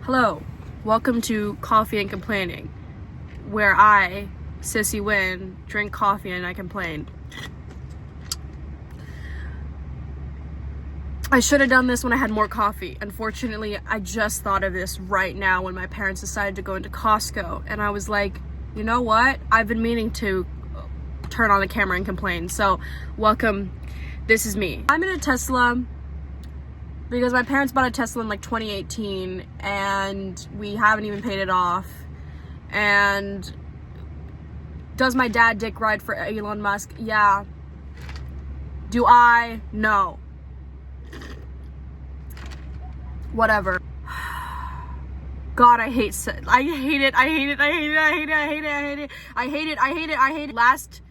Hello, welcome to Coffee and Complaining, where I, Sissy Wynn, drink coffee and I complain. I should have done this when I had more coffee. Unfortunately, I just thought of this right now when my parents decided to go into Costco, and I was like, you know what? I've been meaning to turn on the camera and complain. So, welcome. This is me. I'm in a Tesla because my parents bought a Tesla in like 2018 and we haven't even paid it off. And does my dad dick ride for Elon Musk? Yeah. Do I? No. Whatever. God, I hate it. I hate it. I hate it. I hate it. I hate it. I hate it. I hate it. I hate it. I hate it. I hate it. Last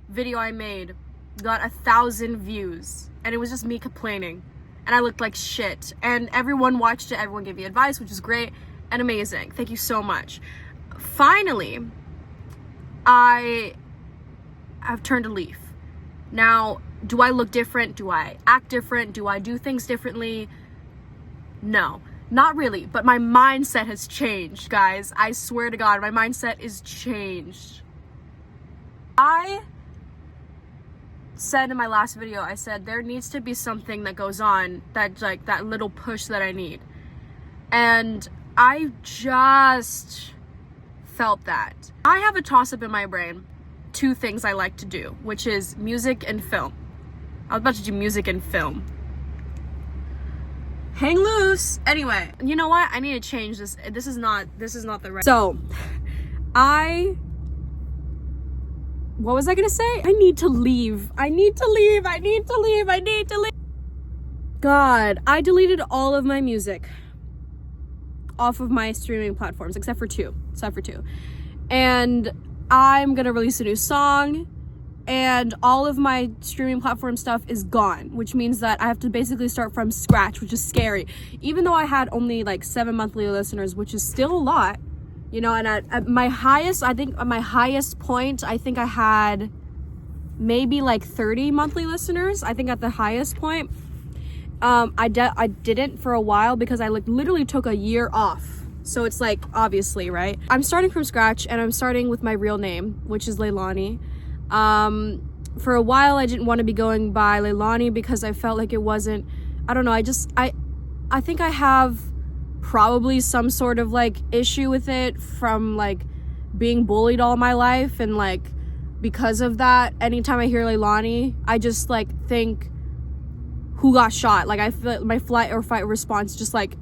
video I made got 1,000 views and it was just me complaining. And I looked like shit. And everyone watched it. Everyone gave me advice, which is great and amazing. Thank you so much. Finally, I have turned a leaf. Now, do I look different? Do I act different? Do I do things differently? No, not really. But my mindset has changed, guys. I swear to God, my mindset is changed. I said in my last video, I said there needs to be something that goes on, that like that little push that I need, and I just felt that. I have a toss-up in my brain, two things I like to do, which is music and film. I was about to do music and film. Hang loose. Anyway, you know what? I need to change this. This is not the right. So, what was I gonna say? I need to leave. I need to leave. I need to leave. I need to leave. God, I deleted all of my music off of my streaming platforms, except for two. And I'm gonna release a new song, and all of my streaming platform stuff is gone, which means that I have to basically start from scratch, which is scary. Even though I had only like 7 monthly listeners, which is still a lot. You know, and at my highest, I think at my highest point, I think I had maybe like 30 monthly listeners. I think at the highest point, I didn't for a while because I like literally took a year off. So it's like, obviously, right? I'm starting from scratch and I'm starting with my real name, which is Leilani. For a while, I didn't want to be going by Leilani because I felt like it wasn't, I don't know. I think I have probably some sort of like issue with it from like being bullied all my life, and like because of that, anytime I hear Leilani, I just like think, who got shot? Like I feel like my flight or fight response just like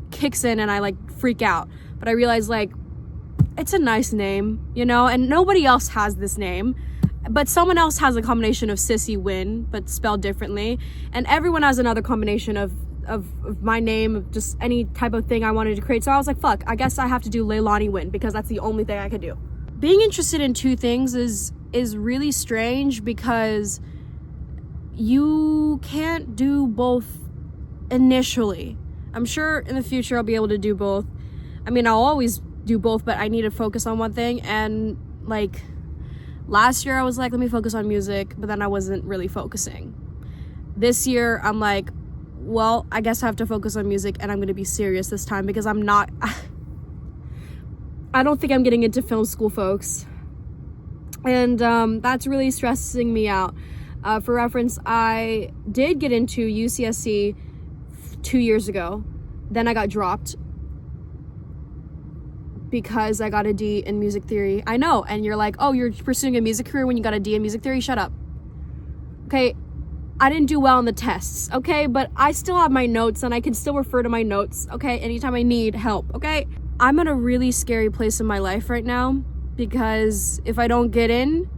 kicks in and I like freak out. But I realize like it's a nice name, you know, and nobody else has this name, but someone else has a combination of Sissy Wynn but spelled differently, and everyone has another combination of my name, of just any type of thing I wanted to create. So I was like, fuck, I guess I have to do Leilani Wynn because that's the only thing I could do. Being interested in two things is really strange because you can't do both initially. I'm sure in the future I'll be able to do both. I mean, I'll always do both, but I need to focus on one thing. And like last year I was like, let me focus on music, but then I wasn't really focusing. This year I'm like, well, I guess I have to focus on music, and I'm going to be serious this time because I'm not, I don't think I'm getting into film school, folks. And that's really stressing me out. For reference, I did get into UCSC 2 years ago. Then I got dropped because I got a D in music theory. I know, and you're like, oh, you're pursuing a music career when you got a D in music theory? Shut up. Okay, I didn't do well on the tests, okay? But I still have my notes and I can still refer to my notes, okay? Anytime I need help, okay? I'm in a really scary place in my life right now because if I don't get in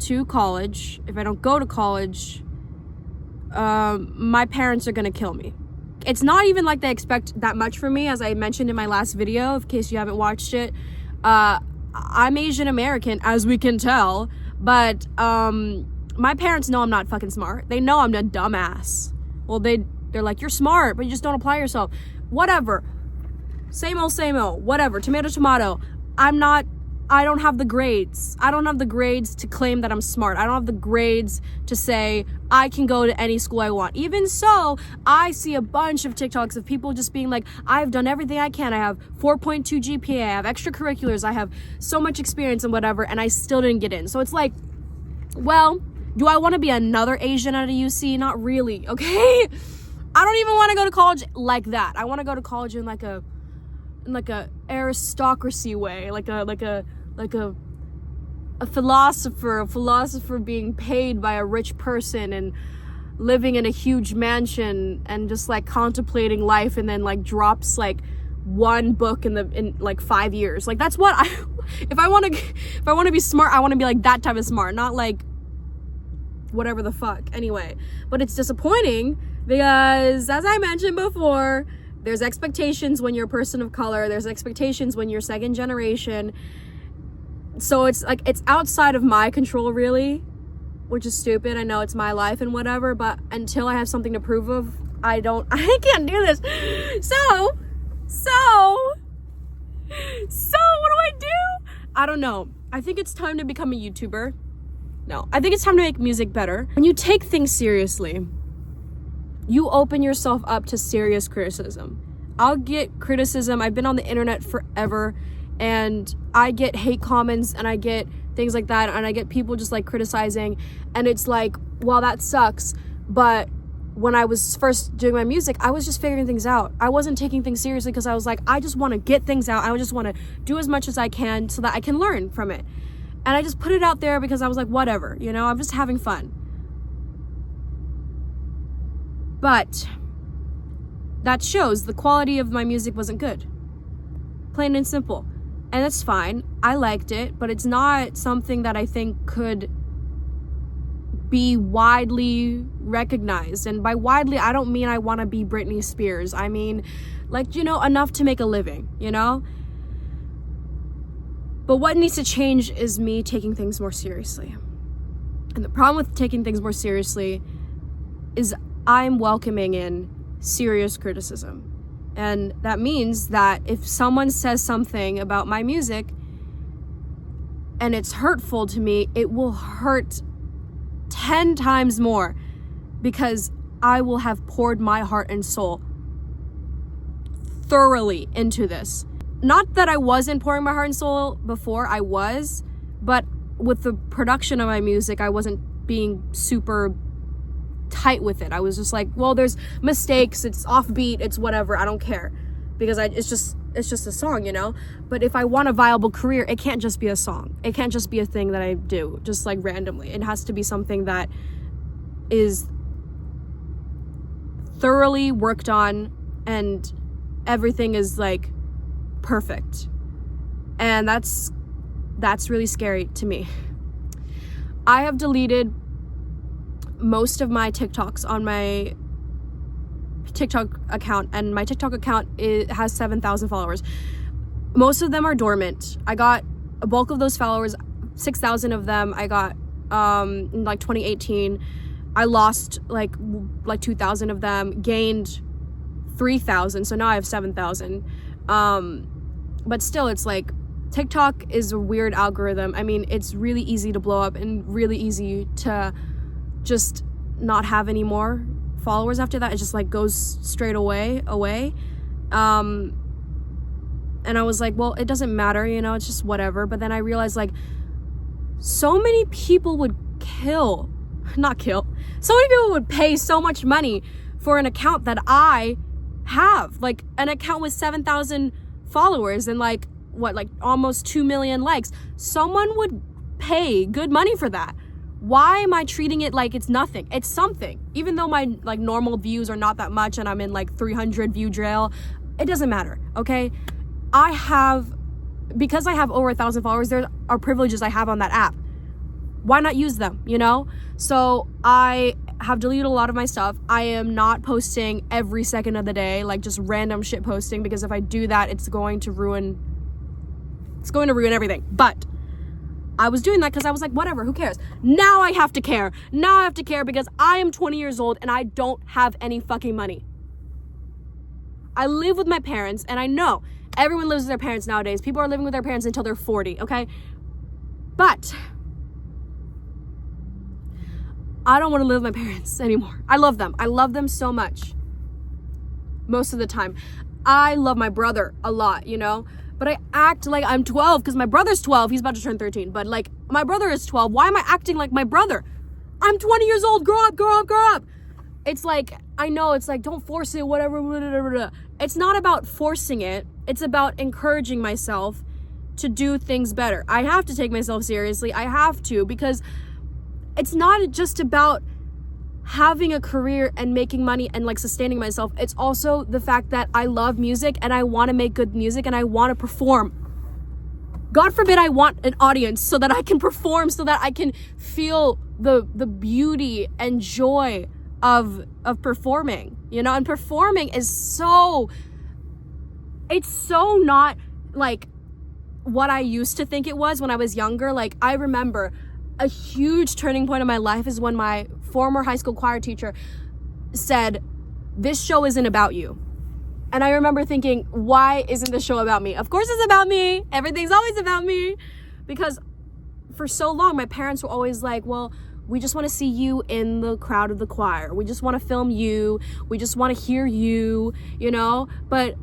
to college, if I don't go to college, my parents are gonna kill me. It's not even like they expect that much from me, as I mentioned in my last video, in case you haven't watched it. I'm Asian American, as we can tell, but my parents know I'm not fucking smart. They know I'm a dumbass. Well, they're like, you're smart, but you just don't apply yourself. Whatever. Same old, whatever. Tomato, tomato. I'm not I don't have the grades. I don't have the grades to claim that I'm smart. I don't have the grades to say I can go to any school I want. Even so, I see a bunch of TikToks of people just being like, I've done everything I can. I have 4.2 GPA. I have extracurriculars. I have so much experience and whatever, and I still didn't get in. So it's like, well, do I want to be another Asian at a UC? Not really, okay? I don't even want to go to college like that. I want to go to college in like a aristocracy way, like a philosopher being paid by a rich person and living in a huge mansion and just like contemplating life, and then like drops like one book in like 5 years. Like that's what if I want to be smart, I want to be like that type of smart, not like whatever the fuck. Anyway, but it's disappointing because, as I mentioned before, there's expectations when you're a person of color. There's expectations when you're second generation. So it's like, it's outside of my control, really, which is stupid. I know it's my life and whatever, but until I have something to prove of, I can't do this. So what do I do? I don't know. I think it's time to become a YouTuber. No, I think it's time to make music better. When you take things seriously, you open yourself up to serious criticism. I'll get criticism. I've been on the internet forever, and I get hate comments and I get things like that, and I get people just like criticizing, and it's like, well, that sucks. But when I was first doing my music, I was just figuring things out. I wasn't taking things seriously because I was like, I just want to get things out. I just want to do as much as I can so that I can learn from it. And I just put it out there because I was like, whatever, I'm just having fun. But that shows the quality of my music wasn't good. Plain and simple. And that's fine. I liked it, but it's not something that I think could be widely recognized. And by widely, I don't mean I want to be Britney Spears. I mean, like, enough to make a living, But what needs to change is me taking things more seriously. And the problem with taking things more seriously is I'm welcoming in serious criticism. And that means that if someone says something about my music and it's hurtful to me, it will hurt 10 times more because I will have poured my heart and soul thoroughly into this. Not that I wasn't pouring my heart and soul before, I was, but with the production of my music, I wasn't being super tight with it. I was just like, well, there's mistakes, it's offbeat, it's whatever, I don't care, because it's just a song, But if I want a viable career, it can't just be a song. It can't just be a thing that I do just like randomly. It has to be something that is thoroughly worked on and everything is like perfect. And that's really scary to me. I have deleted most of my TikToks on my TikTok account, and my TikTok account has 7,000 followers. Most of them are dormant. I got a bulk of those followers, 6,000 of them I got in like 2018. I lost like 2,000 of them, gained 3,000, so now I have 7,000. But still, it's like TikTok is a weird algorithm. I mean, it's really easy to blow up and really easy to just not have any more followers after that. It just like goes straight away. And I was like, well, it doesn't matter, it's just whatever. But then I realized like so many people would so many people would pay so much money for an account that I have, like an account with 7,000 followers and like almost 2 million likes. Someone would pay good money for that. Why am I treating it like it's nothing? It's something. Even though my like normal views are not that much and I'm in like 300 view drill, it doesn't matter, okay? Because I have over 1,000 followers, there are privileges I have on that app. Why not use them, So I have deleted a lot of my stuff. I am not posting every second of the day, like just random shit posting, because if I do that, it's going to ruin everything. But I was doing that because I was like, whatever, who cares? Now I have to care. Because I am 20 years old and I don't have any fucking money. I live with my parents, and I know everyone lives with their parents nowadays. People are living with their parents until they're 40, okay? But I don't want to live with my parents anymore. I love them. I love them so much. Most of the time. I love my brother a lot, you know? But I act like I'm 12 because my brother's 12. He's about to turn 13. But like, my brother is 12. Why am I acting like my brother? I'm 20 years old. Grow up, grow up, grow up. It's like, I know, it's like, don't force it, whatever. Blah, blah, blah, blah. It's not about forcing it. It's about encouraging myself to do things better. I have to take myself seriously. I have to, because it's not just about having a career and making money and like sustaining myself. It's also the fact that I love music and I want to make good music and I want to perform. God forbid I want an audience so that I can perform, so that I can feel the beauty and joy of performing, you know? And performing is it's so not like what I used to think it was when I was younger. Like, I remember a huge turning point in my life is when my former high school choir teacher said, "This show isn't about you." And I remember thinking, why isn't the show about me? Of course it's about me. Everything's always about me. Because for so long, my parents were always like, well, we just want to see you in the crowd of the choir. We just want to film you. We just want to hear you, you know? But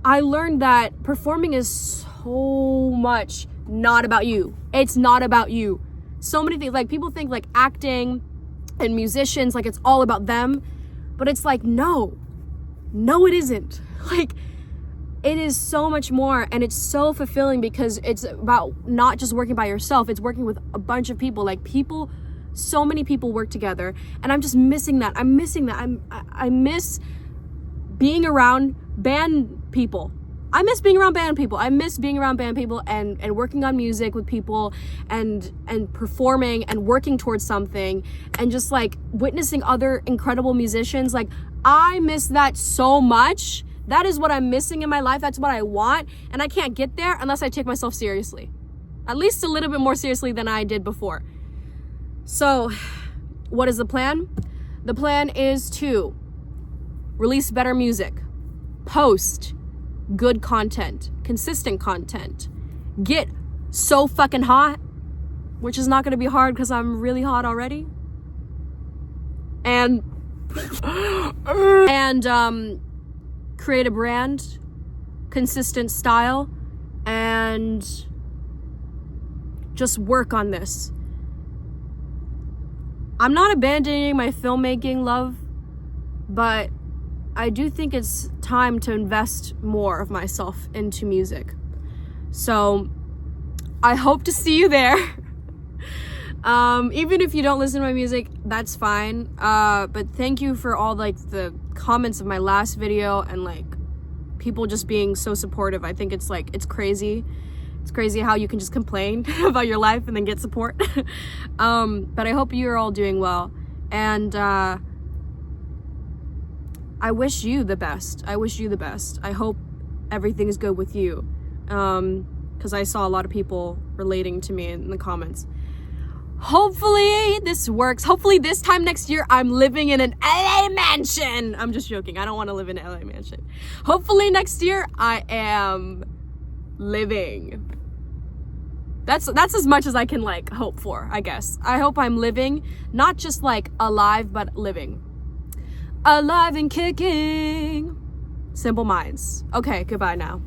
I learned that performing is so much not about you. It's not about you. So many things, like people think like acting and musicians, like it's all about them. But it's like, no, it isn't. Like, it is so much more, and it's so fulfilling because it's about not just working by yourself, it's working with a bunch of people. Like, so many people work together, and I'm just missing that. I miss being around band people. I miss being around band people. I miss being around band people and working on music with people and performing and working towards something and just like witnessing other incredible musicians. Like, I miss that so much. That is what I'm missing in my life. That's what I want. And I can't get there unless I take myself seriously. At least a little bit more seriously than I did before. So, what is the plan? The plan is to release better music, post good content, consistent content, get so fucking hot, which is not going to be hard because I'm really hot already, and create a brand, consistent style, and just work on this. I'm not abandoning my filmmaking love, but I do think it's time to invest more of myself into music. So I hope to see you there. Even if you don't listen to my music, that's fine. But thank you for all like the comments of my last video and like people just being so supportive. I think it's crazy. It's crazy how you can just complain about your life and then get support. But I hope you're all doing well. And I wish you the best. I hope everything is good with you. Because I saw a lot of people relating to me in the comments. Hopefully this works. Hopefully this time next year I'm living in an LA mansion. I'm just joking. I don't want to live in an LA mansion. Hopefully next year I am living. That's as much as I can like hope for, I guess. I hope I'm living, not just like alive, but living. Alive and kicking. Simple Minds. Okay, goodbye now.